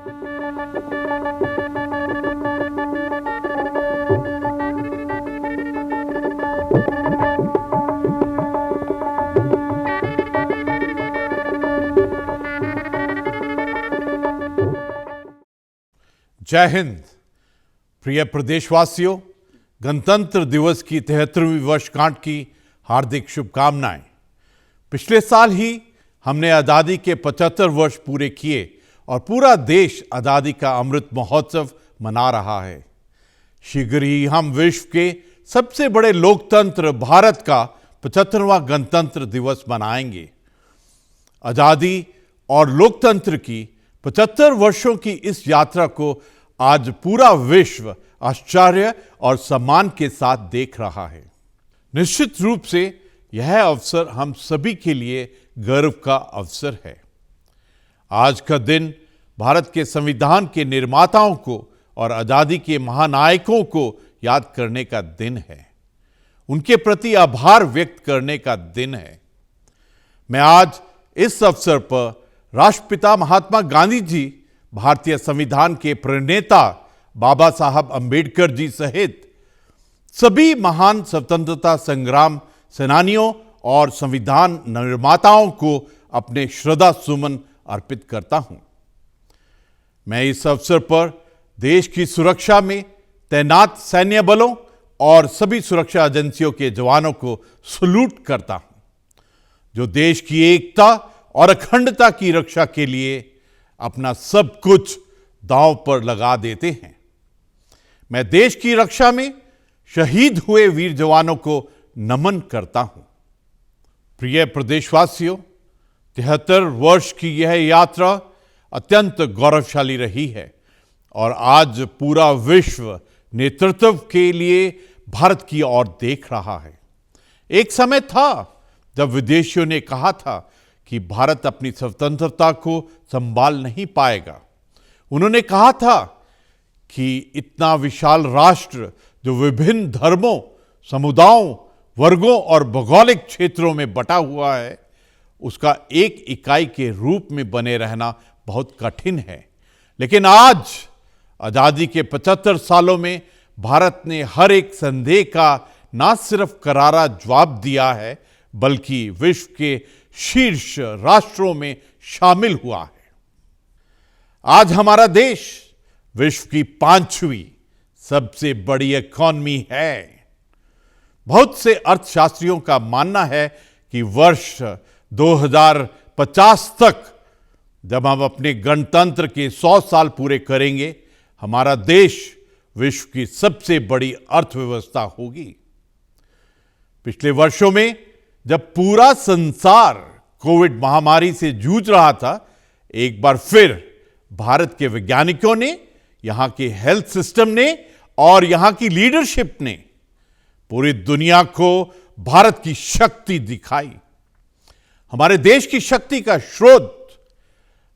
जय हिंद। प्रिय प्रदेशवासियों, गणतंत्र दिवस की 73वीं वर्षगांठ की हार्दिक शुभकामनाएं। पिछले साल ही हमने आज़ादी के 75 वर्ष पूरे किए और पूरा देश आज़ादी का अमृत महोत्सव मना रहा है। शीघ्र ही हम विश्व के सबसे बड़े लोकतंत्र भारत का 75वां गणतंत्र दिवस मनाएंगे। आज़ादी और लोकतंत्र की 75 वर्षों की इस यात्रा को आज पूरा विश्व आश्चर्य और सम्मान के साथ देख रहा है। निश्चित रूप से यह अवसर हम सभी के लिए गर्व का अवसर है। आज का दिन भारत के संविधान के निर्माताओं को और आज़ादी के महानायकों को याद करने का दिन है, उनके प्रति आभार व्यक्त करने का दिन है। मैं आज इस अवसर पर राष्ट्रपिता महात्मा गांधी जी, भारतीय संविधान के प्रणेता बाबा साहब अंबेडकर जी सहित सभी महान स्वतंत्रता संग्राम सेनानियों और संविधान निर्माताओं को अपने श्रद्धा सुमन अर्पित करता हूं। मैं इस अवसर पर देश की सुरक्षा में तैनात सैन्य बलों और सभी सुरक्षा एजेंसियों के जवानों को सलूट करता हूं, जो देश की एकता और अखंडता की रक्षा के लिए अपना सब कुछ दांव पर लगा देते हैं। मैं देश की रक्षा में शहीद हुए वीर जवानों को नमन करता हूं। प्रिय प्रदेशवासियों, 73 वर्ष की यह यात्रा अत्यंत गौरवशाली रही है और आज पूरा विश्व नेतृत्व के लिए भारत की ओर देख रहा है। एक समय था जब विदेशियों ने कहा था कि भारत अपनी स्वतंत्रता को संभाल नहीं पाएगा। उन्होंने कहा था कि इतना विशाल राष्ट्र जो विभिन्न धर्मों, समुदायों, वर्गों और भौगोलिक क्षेत्रों में बटा हुआ है, उसका एक इकाई के रूप में बने रहना बहुत कठिन है। लेकिन आज आज़ादी के 75 सालों में भारत ने हर एक संदेह का न सिर्फ करारा जवाब दिया है, बल्कि विश्व के शीर्ष राष्ट्रों में शामिल हुआ है। आज हमारा देश विश्व की 5वीं सबसे बड़ी इकॉनमी है। बहुत से अर्थशास्त्रियों का मानना है कि वर्ष 2050 तक, जब हम अपने गणतंत्र के 100 साल पूरे करेंगे, हमारा देश विश्व की सबसे बड़ी अर्थव्यवस्था होगी। पिछले वर्षों में जब पूरा संसार कोविड महामारी से जूझ रहा था, एक बार फिर भारत के वैज्ञानिकों ने, यहां के हेल्थ सिस्टम ने और यहां की लीडरशिप ने पूरी दुनिया को भारत की शक्ति दिखाई। हमारे देश की शक्ति का स्रोत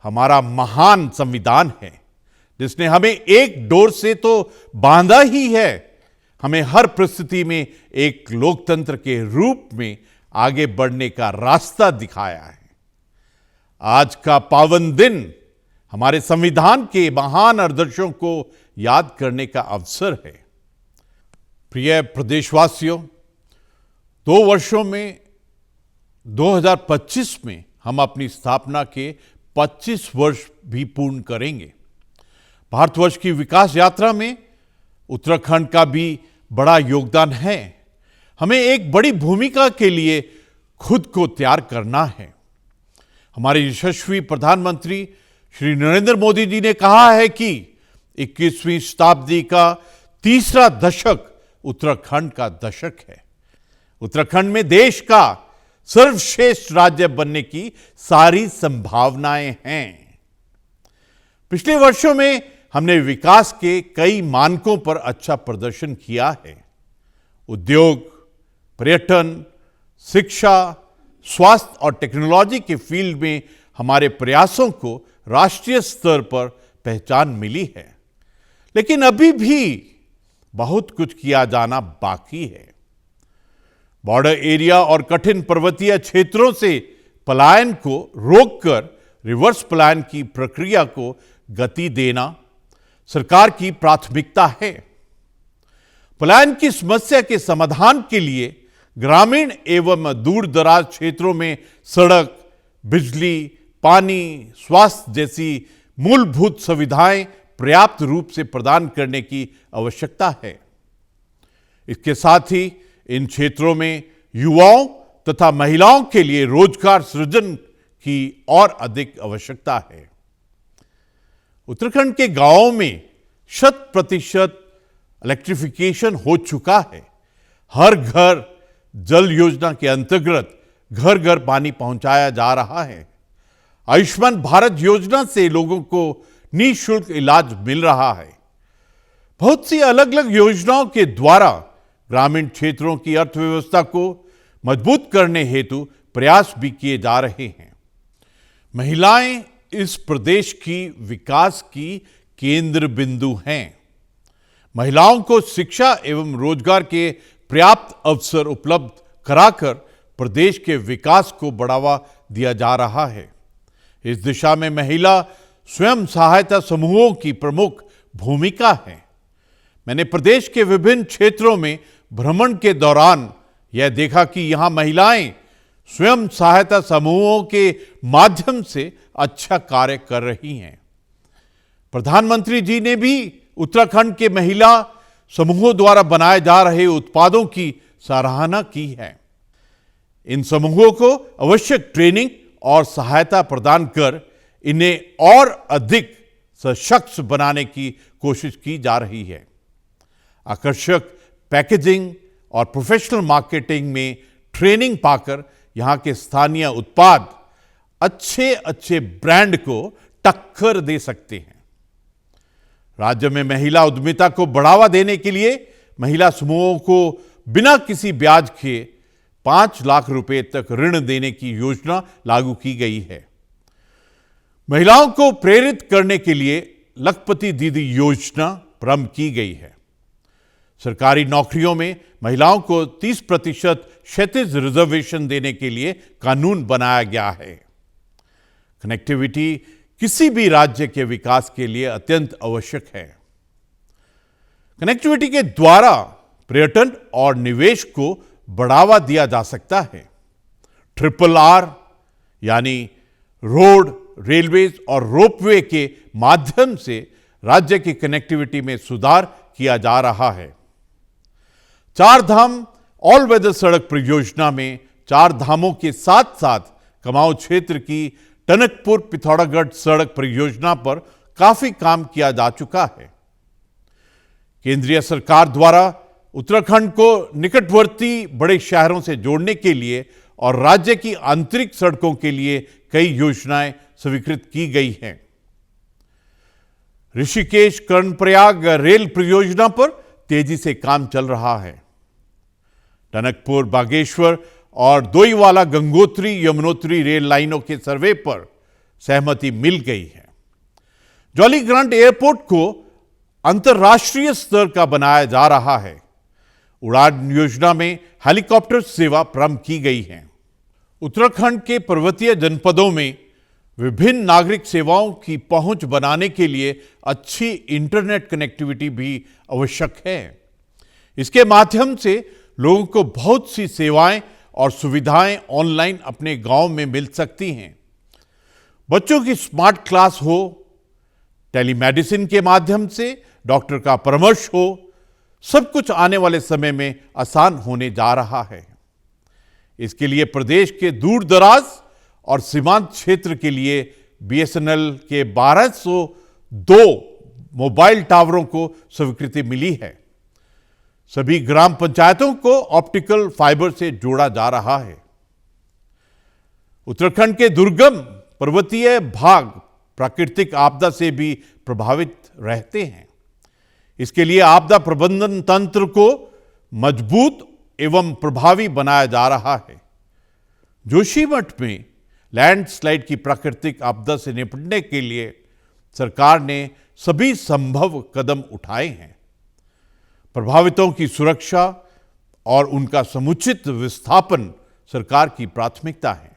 हमारा महान संविधान है, जिसने हमें एक डोर से तो बांधा ही है, हमें हर परिस्थिति में एक लोकतंत्र के रूप में आगे बढ़ने का रास्ता दिखाया है। आज का पावन दिन हमारे संविधान के महान आदर्शों को याद करने का अवसर है। प्रिय प्रदेशवासियों, 2 वर्षों में 2025 में हम अपनी स्थापना के 25 वर्ष भी पूर्ण करेंगे। भारतवर्ष की विकास यात्रा में उत्तराखंड का भी बड़ा योगदान है। हमें एक बड़ी भूमिका के लिए खुद को तैयार करना है। हमारे यशस्वी प्रधानमंत्री श्री नरेंद्र मोदी जी ने कहा है कि 21वीं शताब्दी का तीसरा दशक उत्तराखंड का दशक है। उत्तराखंड में देश का सर्वश्रेष्ठ राज्य बनने की सारी संभावनाएं हैं। पिछले वर्षों में हमने विकास के कई मानकों पर अच्छा प्रदर्शन किया है। उद्योग, पर्यटन, शिक्षा, स्वास्थ्य और टेक्नोलॉजी के फील्ड में हमारे प्रयासों को राष्ट्रीय स्तर पर पहचान मिली है। लेकिन अभी भी बहुत कुछ किया जाना बाकी है। बॉर्डर एरिया और कठिन पर्वतीय क्षेत्रों से पलायन को रोककर रिवर्स पलायन की प्रक्रिया को गति देना सरकार की प्राथमिकता है। पलायन की समस्या के समाधान के लिए ग्रामीण एवं दूर दराज क्षेत्रों में सड़क, बिजली, पानी, स्वास्थ्य जैसी मूलभूत सुविधाएं पर्याप्त रूप से प्रदान करने की आवश्यकता है। इसके साथ ही इन क्षेत्रों में युवाओं तथा महिलाओं के लिए रोजगार सृजन की और अधिक आवश्यकता है। उत्तराखंड के गांवों में 100% इलेक्ट्रिफिकेशन हो चुका है। हर घर जल योजना के अंतर्गत घर घर पानी पहुंचाया जा रहा है। आयुष्मान भारत योजना से लोगों को निःशुल्क इलाज मिल रहा है। बहुत सी अलग अलग योजनाओं के द्वारा ग्रामीण क्षेत्रों की अर्थव्यवस्था को मजबूत करने हेतु प्रयास भी किए जा रहे हैं। महिलाएं इस प्रदेश की विकास की केंद्र बिंदु हैं। महिलाओं को शिक्षा एवं रोजगार के पर्याप्त अवसर उपलब्ध कराकर प्रदेश के विकास को बढ़ावा दिया जा रहा है। इस दिशा में महिला स्वयं सहायता समूहों की प्रमुख भूमिका है। मैंने प्रदेश के विभिन्न क्षेत्रों में भ्रमण के दौरान यह देखा कि यहां महिलाएं स्वयं सहायता समूहों के माध्यम से अच्छा कार्य कर रही हैं। प्रधानमंत्री जी ने भी उत्तराखंड के महिला समूहों द्वारा बनाए जा रहे उत्पादों की सराहना की है। इन समूहों को आवश्यक ट्रेनिंग और सहायता प्रदान कर इन्हें और अधिक सशक्त बनाने की कोशिश की जा रही है। आकर्षक पैकेजिंग और प्रोफेशनल मार्केटिंग में ट्रेनिंग पाकर यहां के स्थानीय उत्पाद अच्छे ब्रांड को टक्कर दे सकते हैं। राज्य में महिला उद्यमिता को बढ़ावा देने के लिए महिला समूहों को बिना किसी ब्याज के 5 लाख रुपए तक ऋण देने की योजना लागू की गई है। महिलाओं को प्रेरित करने के लिए लखपति दीदी योजना प्रारंभ की गई है। सरकारी नौकरियों में महिलाओं को 30% क्षैतिज रिजर्वेशन देने के लिए कानून बनाया गया है। कनेक्टिविटी किसी भी राज्य के विकास के लिए अत्यंत आवश्यक है। कनेक्टिविटी के द्वारा पर्यटन और निवेश को बढ़ावा दिया जा सकता है। RRR यानी रोड, रेलवेज और रोपवे के माध्यम से राज्य की कनेक्टिविटी में सुधार किया जा रहा है। 4 धाम ऑल वेदर सड़क परियोजना में 4 धामों के साथ साथ कुमाऊं क्षेत्र की टनकपुर पिथौरागढ़ सड़क परियोजना पर काफी काम किया जा चुका है। केंद्रीय सरकार द्वारा उत्तराखंड को निकटवर्ती बड़े शहरों से जोड़ने के लिए और राज्य की आंतरिक सड़कों के लिए कई योजनाएं स्वीकृत की गई हैं। ऋषिकेश कर्णप्रयाग रेल परियोजना पर तेजी से काम चल रहा है। टनकपुर बागेश्वर और दोईवाला गंगोत्री यमुनोत्री रेल लाइनों के सर्वे पर सहमति मिल गई है। जॉली ग्रांट एयरपोर्ट को अंतर्राष्ट्रीय स्तर का बनाया जा रहा है। उड़ान योजना में हेलीकॉप्टर सेवा प्रारंभ की गई है। उत्तराखंड के पर्वतीय जनपदों में विभिन्न नागरिक सेवाओं की पहुंच बनाने के लिए अच्छी इंटरनेट कनेक्टिविटी भी आवश्यक है। इसके माध्यम से लोगों को बहुत सी सेवाएं और सुविधाएं ऑनलाइन अपने गांव में मिल सकती हैं। बच्चों की स्मार्ट क्लास हो, टेलीमेडिसिन के माध्यम से डॉक्टर का परामर्श हो, सब कुछ आने वाले समय में आसान होने जा रहा है। इसके लिए प्रदेश के दूर दराज और सीमांत क्षेत्र के लिए BSNL के 1202 मोबाइल टावरों को स्वीकृति मिली है। सभी ग्राम पंचायतों को ऑप्टिकल फाइबर से जोड़ा जा रहा है। उत्तराखंड के दुर्गम पर्वतीय भाग प्राकृतिक आपदा से भी प्रभावित रहते हैं। इसके लिए आपदा प्रबंधन तंत्र को मजबूत एवं प्रभावी बनाया जा रहा है। जोशीमठ में लैंडस्लाइड की प्राकृतिक आपदा से निपटने के लिए सरकार ने सभी संभव कदम उठाए हैं। प्रभावितों की सुरक्षा और उनका समुचित विस्थापन सरकार की प्राथमिकता है।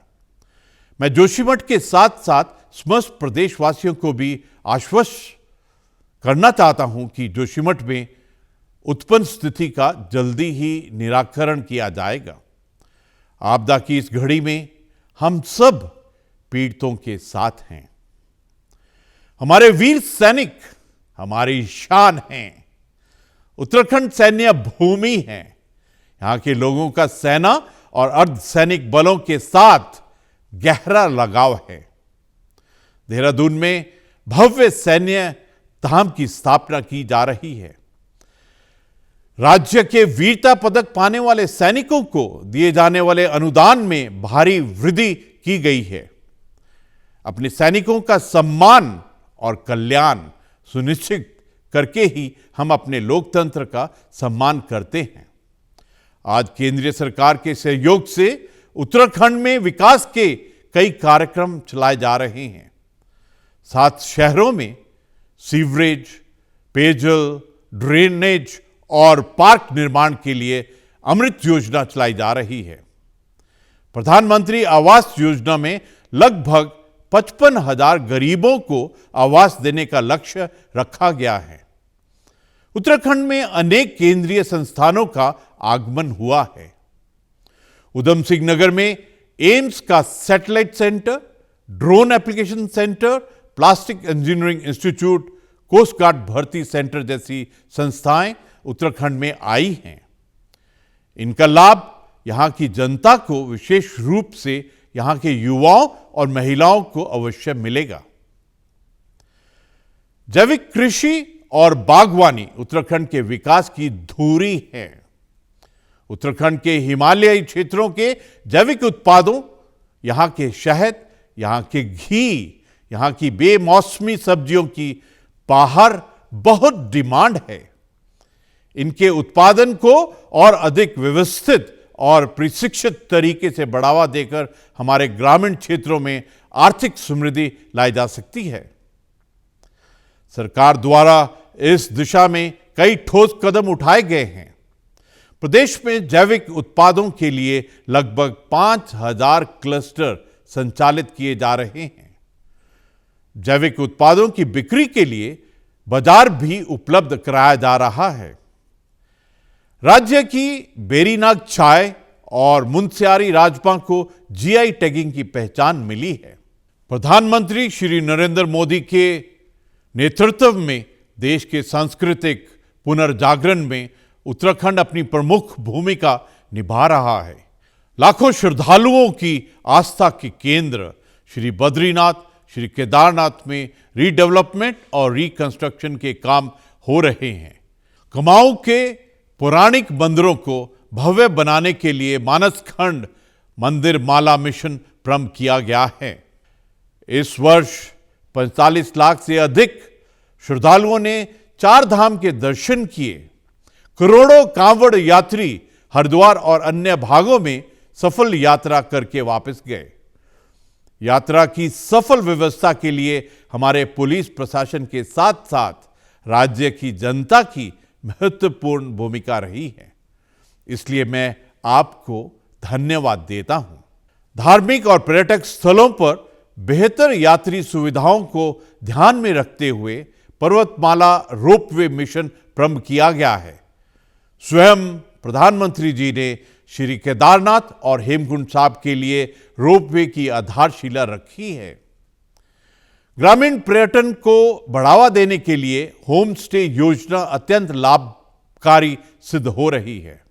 मैं जोशीमठ के साथ साथ समस्त प्रदेशवासियों को भी आश्वस्त करना चाहता हूं कि जोशीमठ में उत्पन्न स्थिति का जल्दी ही निराकरण किया जाएगा। आपदा की इस घड़ी में हम सब पीड़ितों के साथ हैं। हमारे वीर सैनिक हमारी शान हैं। उत्तराखंड सैन्य भूमि है। यहां के लोगों का सेना और अर्धसैनिक बलों के साथ गहरा लगाव है। देहरादून में भव्य सैन्य धाम की स्थापना की जा रही है। राज्य के वीरता पदक पाने वाले सैनिकों को दिए जाने वाले अनुदान में भारी वृद्धि की गई है। अपने सैनिकों का सम्मान और कल्याण सुनिश्चित करके ही हम अपने लोकतंत्र का सम्मान करते हैं। आज केंद्रीय सरकार के सहयोग से उत्तराखंड में विकास के कई कार्यक्रम चलाए जा रहे हैं। 7 शहरों में सीवरेज, पेयजल, ड्रेनेज और पार्क निर्माण के लिए अमृत योजना चलाई जा रही है। प्रधानमंत्री आवास योजना में लगभग 55,000 गरीबों को आवास देने का लक्ष्य रखा गया है। उत्तराखंड में अनेक केंद्रीय संस्थानों का आगमन हुआ है। उधम सिंह नगर में एम्स का satellite centre, drone application centre, plastic engineering institute, coast guard भर्ती सेंटर जैसी संस्थाएं उत्तराखंड में आई हैं। इनका लाभ यहां की जनता को, विशेष रूप से यहां के युवाओं और महिलाओं को अवश्य मिलेगा। जैविक कृषि और बागवानी उत्तराखंड के विकास की धुरी है। उत्तराखंड के हिमालयी क्षेत्रों के जैविक उत्पादों, यहां के शहद, यहां के घी, यहां की बेमौसमी सब्जियों की बाहर बहुत डिमांड है। इनके उत्पादन को और अधिक व्यवस्थित और प्रशिक्षित तरीके से बढ़ावा देकर हमारे ग्रामीण क्षेत्रों में आर्थिक समृद्धि लाई जा सकती है। सरकार द्वारा इस दिशा में कई ठोस कदम उठाए गए हैं। प्रदेश में जैविक उत्पादों के लिए लगभग 5,000 क्लस्टर संचालित किए जा रहे हैं। जैविक उत्पादों की बिक्री के लिए बाजार भी उपलब्ध कराया जा रहा है। राज्य की बेरीनाग चाय और मुनस्यारी राजमा को जीआई टैगिंग की पहचान मिली है। प्रधानमंत्री श्री नरेंद्र मोदी के नेतृत्व में देश के सांस्कृतिक पुनर्जागरण में उत्तराखंड अपनी प्रमुख भूमिका निभा रहा है। लाखों श्रद्धालुओं की आस्था के केंद्र श्री बद्रीनाथ, श्री केदारनाथ में रीडेवलपमेंट और रिकंस्ट्रक्शन के काम हो रहे हैं। कुमाऊं के पौराणिक मंदिरों को भव्य बनाने के लिए मानसखंड मंदिर माला मिशन प्रारंभ किया गया है। इस वर्ष 45 लाख से अधिक श्रद्धालुओं ने 4 धाम के दर्शन किए। करोड़ों कांवड़ यात्री हरिद्वार और अन्य भागों में सफल यात्रा करके वापस गए। यात्रा की सफल व्यवस्था के लिए हमारे पुलिस प्रशासन के साथ साथ राज्य की जनता की महत्वपूर्ण भूमिका रही है। इसलिए मैं आपको धन्यवाद देता हूं। धार्मिक और पर्यटक स्थलों पर बेहतर यात्री सुविधाओं को ध्यान में रखते हुए पर्वतमाला रोपवे मिशन प्रारंभ किया गया है। स्वयं प्रधानमंत्री जी ने श्री केदारनाथ और हेमकुंड साहिब के लिए रोपवे की आधारशिला रखी है। ग्रामीण पर्यटन को बढ़ावा देने के लिए होम स्टे योजना अत्यंत लाभकारी सिद्ध हो रही है।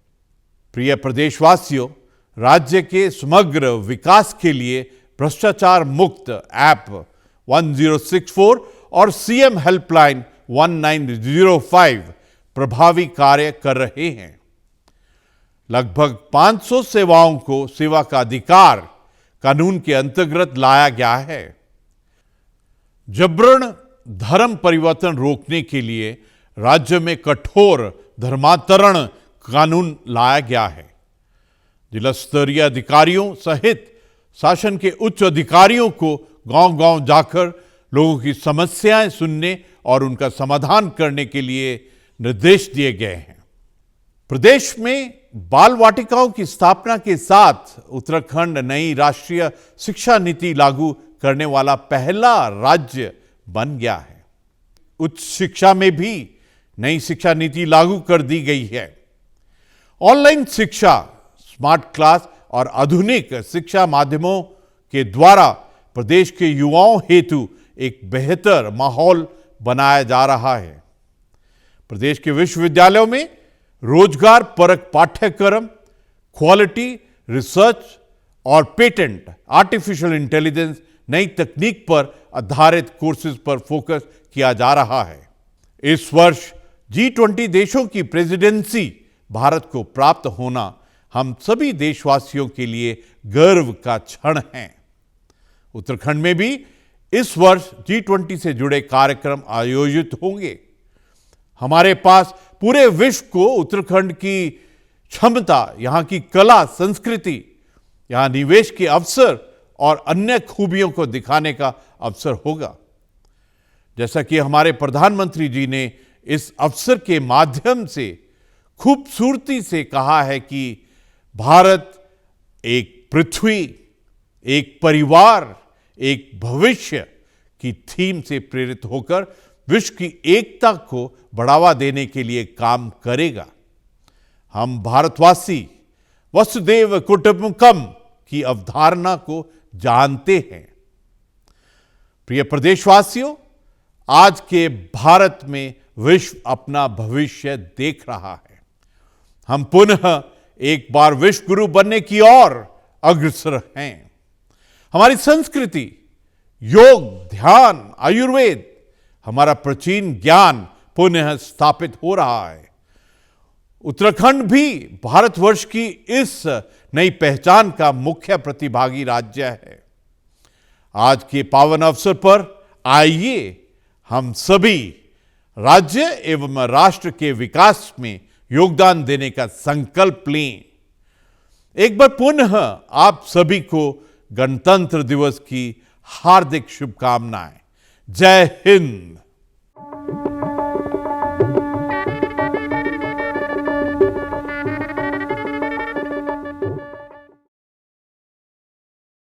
प्रिय प्रदेशवासियों, राज्य के समग्र विकास के लिए भ्रष्टाचार मुक्त ऐप 1064 और सीएम हेल्पलाइन 1905 प्रभावी कार्य कर रहे हैं। लगभग 500 सेवाओं को सेवा का अधिकार कानून के अंतर्गत लाया गया है। जबरन धर्म परिवर्तन रोकने के लिए राज्य में कठोर धर्मांतरण कानून लाया गया है। जिला स्तरीय अधिकारियों सहित शासन के उच्च अधिकारियों को गांव-गांव जाकर लोगों की समस्याएं सुनने और उनका समाधान करने के लिए निर्देश दिए गए हैं। प्रदेश में बाल वाटिकाओं की स्थापना के साथ उत्तराखंड नई राष्ट्रीय शिक्षा नीति लागू करने वाला पहला राज्य बन गया है। उच्च शिक्षा में भी नई शिक्षा नीति लागू कर दी गई है। ऑनलाइन शिक्षा, स्मार्ट क्लास और आधुनिक शिक्षा माध्यमों के द्वारा प्रदेश के युवाओं हेतु एक बेहतर माहौल बनाया जा रहा है। प्रदेश के विश्वविद्यालयों में रोजगार परक पाठ्यक्रम, क्वालिटी रिसर्च और पेटेंट, आर्टिफिशियल इंटेलिजेंस, नई तकनीक पर आधारित कोर्सेज पर फोकस किया जा रहा है। इस वर्ष G20 देशों की प्रेसिडेंसी भारत को प्राप्त होना हम सभी देशवासियों के लिए गर्व का क्षण है। उत्तराखंड में भी इस वर्ष G20 से जुड़े कार्यक्रम आयोजित होंगे। हमारे पास पूरे विश्व को उत्तराखंड की क्षमता, यहां की कला संस्कृति, यहां निवेश के अवसर और अन्य खूबियों को दिखाने का अवसर होगा। जैसा कि हमारे प्रधानमंत्री जी ने इस अवसर के माध्यम से खूबसूरती से कहा है कि भारत एक पृथ्वी, एक परिवार, एक भविष्य की थीम से प्रेरित होकर विश्व की एकता को बढ़ावा देने के लिए काम करेगा। हम भारतवासी वसुदेव कुटुंबकम की अवधारणा को जानते हैं। प्रिय प्रदेशवासियों, आज के भारत में विश्व अपना भविष्य देख रहा है। हम पुनः एक बार विश्व गुरु बनने की ओर अग्रसर हैं। हमारी संस्कृति, योग, ध्यान, आयुर्वेद, हमारा प्राचीन ज्ञान पुनः स्थापित हो रहा है। उत्तराखंड भी भारतवर्ष की इस नई पहचान का मुख्य प्रतिभागी राज्य है। आज के पावन अवसर पर आइए हम सभी राज्य एवं राष्ट्र के विकास में योगदान देने का संकल्प लें। एक बार पुनः आप सभी को गणतंत्र दिवस की हार्दिक शुभकामनाएं। जय हिंद।